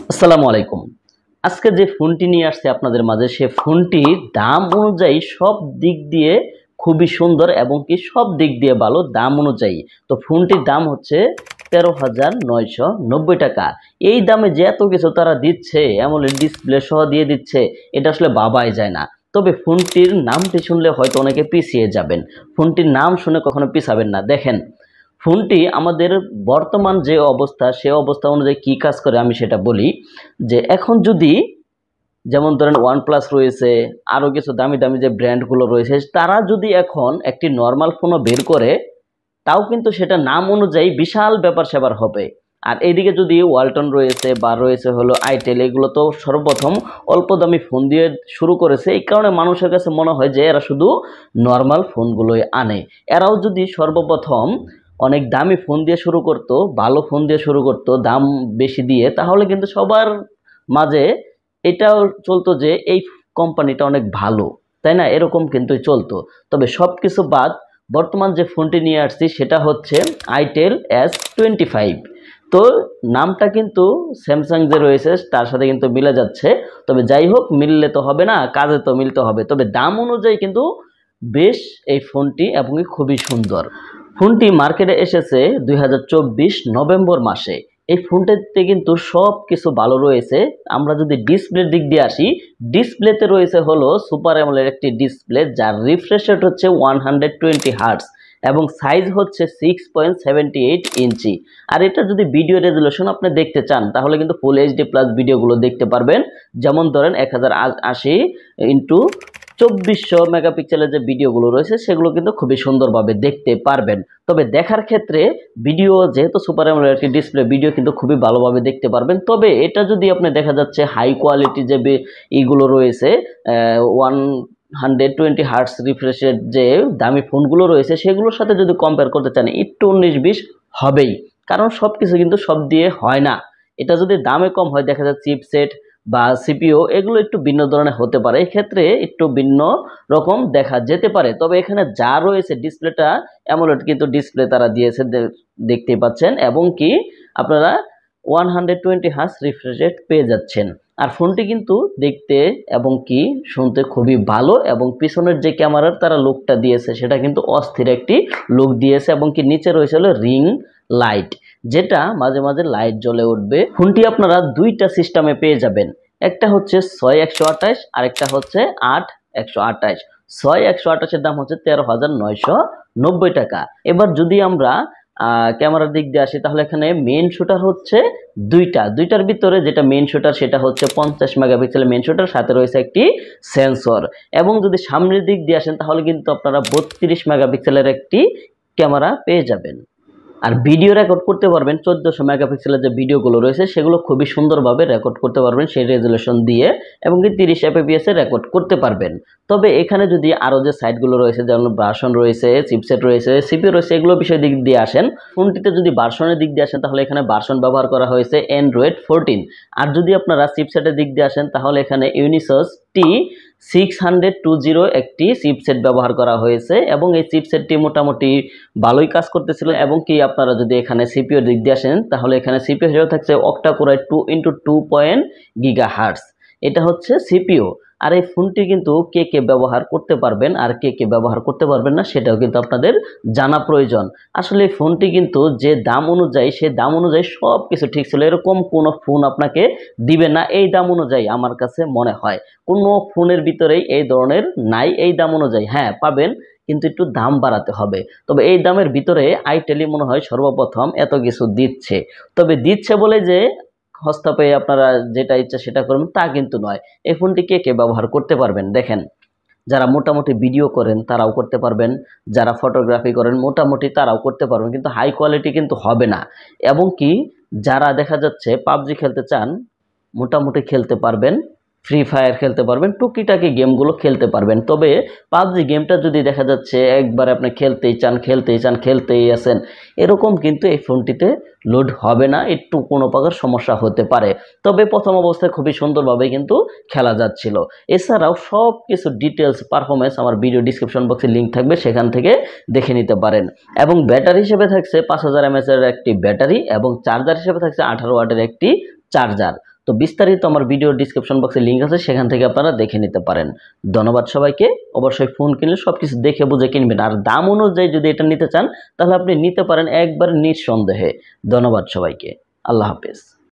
আসসালামু আলাইকুম। আজকে যে ফোনটি নিয়ে আসছে আপনাদের মাঝে, সে ফোনটির দাম অনুযায়ী সব দিক দিয়ে খুবই সুন্দর এবং কি সব দিক দিয়ে ভালো দাম অনুযায়ী। তো ফোনটির দাম হচ্ছে 13,990 টাকা। এই দামে যে এত কিছু তারা দিচ্ছে, অ্যামোলেড ডিসপ্লে সহ দিয়ে দিচ্ছে, এটা আসলে ভাবাই যায় না। তবে ফোনটির নামটি শুনলে হয়তো অনেকে পিছিয়ে যাবেন। ফোনটির নাম শুনে কখনো পিছাবেন না। দেখেন, ফোনটি আমাদের বর্তমান যে অবস্থা, সে অবস্থা অনুযায়ী কি কাজ করে আমি সেটা বলি। যে এখন যদি যেমন ধরেন OnePlus রয়েছে, আরও কিছু দামি দামি যে ব্র্যান্ডগুলো রয়েছে, তারা যদি এখন একটি নর্মাল ফোনও বের করে, তাও কিন্তু সেটা নাম অনুযায়ী বিশাল ব্যাপার স্যাপার হবে। আর এইদিকে যদি ওয়ালটন রয়েছে বা রয়েছে হলো আইটেল, এগুলো তো সর্বপ্রথম অল্প দামি ফোন দিয়ে শুরু করেছে। এই কারণে মানুষের কাছে মনে হয় যে এরা শুধু নর্মাল ফোনগুলোই আনে। এরাও যদি সর্বপ্রথম অনেক দামি ফোন দিয়ে শুরু করতো, ভালো ফোন দিয়ে শুরু করতো দাম বেশি দিয়ে, তাহলে কিন্তু সবার মাঝে এটাও চলতো যে এই কোম্পানিটা অনেক ভালো, তাই না? এরকম কিন্তু চলতো। তবে সব কিছু বাদ, বর্তমান যে ফোনটি নিয়ে আসছি সেটা হচ্ছে আইটেল S25। তো নামটা কিন্তু স্যামসাং যে রয়েছে তার সাথে কিন্তু মিলে যাচ্ছে। তবে যাই হোক, মিললে তো হবে না, কাজে তো মিলতে হবে। তবে দাম অনুযায়ী কিন্তু বেশ এই ফোনটি এবং খুবই সুন্দর। ফোনটি মার্কেটে এসেছে 2024 নভেম্বর মাসে। এই ফোনটাতে কিন্তু সব কিছু ভালো রয়েছে। আমরা যদি ডিসপ্লের দিক দিয়ে আসি, ডিসপ্লেতে রয়েছে হলো সুপার অ্যামোলেড একটি ডিসপ্লে, যার রিফ্রেশ রেট হচ্ছে 120 হার্টজ এবং সাইজ হচ্ছে 6.78 ইঞ্চি। আর এটা যদি ভিডিও রেজুলেশন আপনি দেখতে চান, তাহলে কিন্তু ফুল এইচডি প্লাস ভিডিওগুলো দেখতে পারবেন। যেমন ধরেন 1080 ইন্টু 2400 মেগাপিক্সেলের যে ভিডিওগুলো রয়েছে, সেগুলো কিন্তু খুবই সুন্দরভাবে দেখতে পারবেন। তবে দেখার ক্ষেত্রে ভিডিও, যেহেতু সুপার অ্যামোলেড একটি ডিসপ্লে, ভিডিও কিন্তু খুবই ভালোভাবে দেখতে পারবেন। তবে এটা যদি আপনি দেখা যাচ্ছে হাই কোয়ালিটি যে এইগুলো রয়েছে, 120 হার্টস রিফ্রেশের যে দামি ফোনগুলো রয়েছে, সেগুলোর সাথে যদি কম্পেয়ার করতে চান, একটু 19-20 হবেই। কারণ সব কিছু কিন্তু সব দিয়ে হয় না। এটা যদি দামে কম হয়, দেখা যাচ্ছে চিপসেট বা সিপিইউ এগুলো একটু ভিন্ন ধরনের হতে পারে, এক্ষেত্রে একটু ভিন্ন রকম দেখা যেতে পারে। তবে এখানে যা রয়েছে, ডিসপ্লেটা অ্যামোলেড কিন্তু ডিসপ্লে তারা দিয়েছে, দেখতে পাচ্ছেন, এবং কি আপনারা 120 হার্টজ রিফ্রেশ রেট পেয়ে যাচ্ছেন। আর ফোনটি কিন্তু দেখতে এবং কি শুনতে খুবই ভালো, এবং পিছনের যে ক্যামেরার তারা লুকটা দিয়েছে সেটা কিন্তু অস্থির একটি লুক দিয়েছে। এবং কি নিচে রয়েছে হলো রিং লাইট, যেটা মাঝে মাঝে লাইট জ্বলে উঠবে। ফোনটি আপনারা দুইটা সিস্টেমে পেয়ে যাবেন, একটা হচ্ছে 6 128 আর একটা হচ্ছে 8 128। 6 128-এর দাম হচ্ছে 13,990 টাকা। এবার যদি আমরা ক্যামেরার দিক দিয়ে আসি, তাহলে এখানে মেইন শুটার হচ্ছে দুইটার ভিতরে যেটা মেইন শুটার সেটা হচ্ছে 50 মেগাপিক্সেলের মেইন শুটার, সাথে রয়েছে একটি সেন্সর। এবং যদি সামনের দিক দিয়ে আসেন, তাহলে কিন্তু আপনারা 32 মেগাপিক্সেলের একটি ক্যামেরা পেয়ে যাবেন। আর ভিডিও রেকর্ড করতে পারবেন 1400 মেগাপিক্সেলের যে ভিডিওগুলো রয়েছে, সেগুলো খুবই সুন্দরভাবে রেকর্ড করতে পারবেন সেই রেজুলেশন দিয়ে, এবং কি 30 fps এ রেকর্ড করতে পারবেন। তবে এখানে যদি আরও যে সাইটগুলো রয়েছে, যেমন ভার্সন রয়েছে, চিপসেট রয়েছে, সিপিইউ রয়েছে, এগুলো বিষয় দিক দিয়ে আসেন, ফোনটিতে যদি ভার্সনের দিক দিয়ে আসেন, তাহলে এখানে ভার্সন ব্যবহার করা হয়েছে Android 14। আর যদি আপনারা চিপসেটের দিক দিয়ে আসেন, তাহলে এখানে ইউনিসস T620 একটি চিপসেট ব্যবহার করা হয়েছে, এবং এই চিপসেটটি মোটামুটি ভালোই কাজ করতেছিল। এবং কি আপনারা যদি এখানে সিপিইউ দিক দিয়ে আসেন, তাহলে এখানে সিপিইউ হিসেবে থাকছে অক্টা-কোর 2x2 গিগাহার্টজ। এটা হচ্ছে সিপিইউ। আর এই ফোনটি কিন্তু কে কে ব্যবহার করতে পারবেন আর কে কে ব্যবহার করতে পারবেন না, সেটাও কিন্তু আপনাদের জানা প্রয়োজন। আসলে এই ফোনটি কিন্তু যে দাম অনুযায়ী, সে দাম অনুযায়ী সব কিছু ঠিক ছিল, এরকম কোনো ফোন আপনাকে দিবে না এই দাম অনুযায়ী। আমার কাছে মনে হয় কোনো ফোনের ভিতরেই এই ধরনের নাই এই দাম অনুযায়ী। হ্যাঁ, পাবেন, কিন্তু একটু দাম বাড়াতে হবে। তবে এই দামের ভিতরে আইটেলই মনে হয় সর্বপ্রথম এত কিছু দিচ্ছে। তবে দিচ্ছে বলে যে হস্তা পেয়ে আপনারা যেটা ইচ্ছা সেটা করবেন, তা কিন্তু নয়। এই ফোনটি কে কে ব্যবহার করতে পারবেন? দেখেন, যারা মোটামুটি ভিডিও করেন তারাও করতে পারবেন, যারা ফটোগ্রাফি করেন মোটামুটি তারাও করতে পারবেন, কিন্তু হাই কোয়ালিটি কিন্তু হবে না। এবং কি যারা দেখা যাচ্ছে পাবজি খেলতে চান, মোটামুটি খেলতে পারবেন, ফ্রি ফায়ার খেলতে পারবেন, টুকিটাকি গেমগুলো খেলতে পারবেন। তবে পাবজি গেমটা যদি দেখা যাচ্ছে একবার আপনি খেলতেই আছেন, এরকম কিন্তু এই ফোনটিতে লোড হবে না, একটু কোনো প্রকার সমস্যা হতে পারে। তবে প্রথম অবস্থায় খুবই সুন্দরভাবে কিন্তু খেলা যাচ্ছিল। এছাড়াও সব কিছু ডিটেলস পারফরমেন্স আমার ভিডিও ডিসক্রিপশন বক্সে লিঙ্ক থাকবে, সেখান থেকে দেখে নিতে পারেন। এবং ব্যাটারি হিসেবে থাকছে 5000 mAh এর একটি ব্যাটারি, এবং চার্জার হিসেবে থাকছে 18 ওয়াটের একটি চার্জার। তো বিস্তারিত আমার ভিডিও ডিসক্রিপশন বক্সে লিঙ্ক আছে, সেখান থেকে আপনারা দেখে নিতে পারেন। ধন্যবাদ সবাইকে। অবশ্যই ফোন কিনলে সব কিছু দেখে বুঝে কিনবেন, আর দাম অনুযায়ী যদি এটা নিতে চান তাহলে আপনি নিতে পারেন একবার নিঃসন্দেহে। ধন্যবাদ সবাইকে। আল্লাহ হাফেজ।